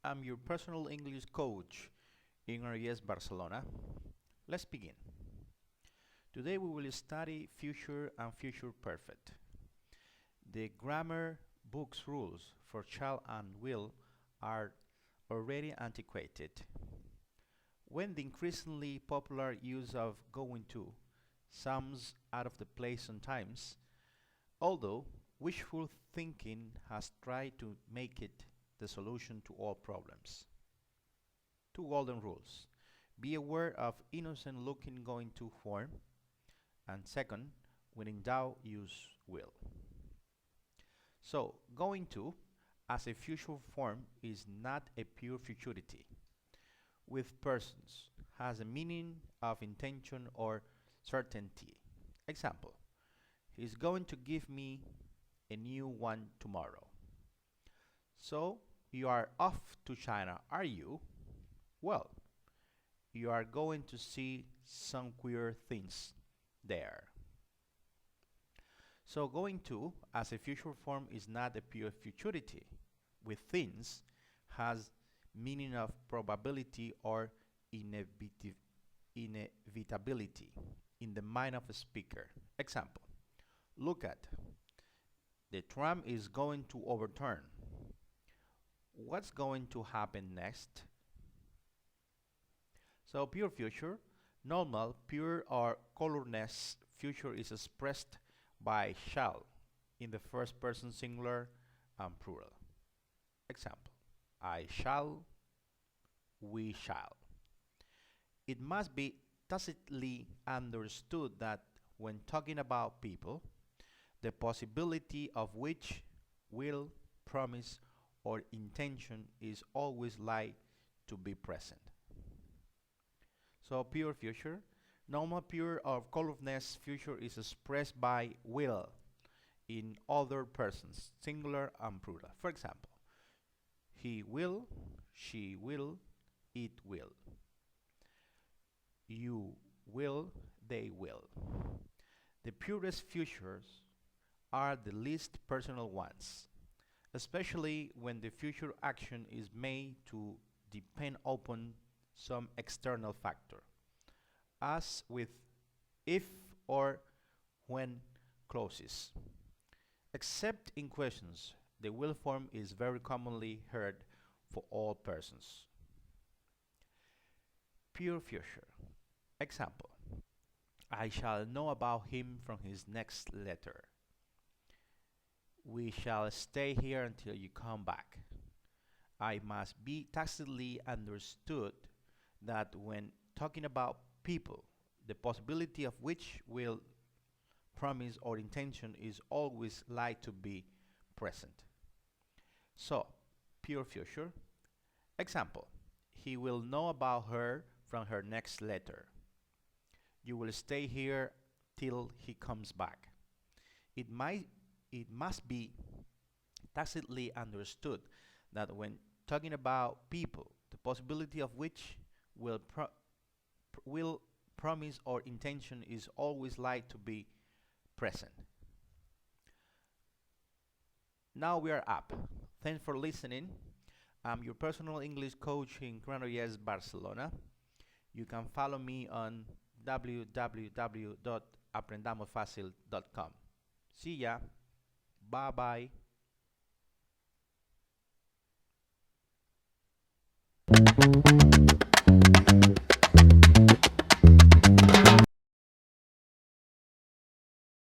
I'm your personal English coach in RES Barcelona. Let's begin. Today we will study future and future perfect. The grammar book's rules for shall and will are already antiquated. When the increasingly popular use of going to sounds out of the place sometimes, although wishful thinking has tried to make it the solution to all problems. Two golden rules. Be aware of innocent looking going to form, and second, when in doubt, use will. So, going to as a future form is not a pure futurity. With persons has a meaning of intention or certainty. Example, he's going to give me a new one tomorrow. So, you are off to China, are you? Well, you are going to see some queer things there. So going to as a future form is not a pure futurity. With things has meaning of probability or inevitability in the mind of a speaker. Example, look at, the tram is going to overturn. What's going to happen next? So pure future, normal, pure or colorless future is expressed by shall in the first person singular and plural. Example, I shall, we shall. It must be tacitly understood that when talking about people, the possibility of which will, promise, or intention is always likely to be present. So pure future, normal pure or colorless future is expressed by will in other persons, singular and plural. For example, he will, she will, it will. You will, they will. The purest futures are the least personal ones, especially when the future action is made to depend upon some external factor, as with if or when clauses. Except in questions, the will form is very commonly heard for all persons. Pure future. Example, I shall know about him from his next letter. We shall stay here until you come back. I must be tacitly understood that when talking about people, the possibility of which will, promise, or intention is always likely to be present. So, pure future. Example, he will know about her from her next letter. You will stay here till he comes back. It must be tacitly understood that when talking about people, the possibility of which will, promise, or intention is always likely to be present. Now we are up. Thanks for listening. I'm your personal English coach in RES Barcelona. You can follow me on www.aprendamosfacil.com. See ya. Bye bye.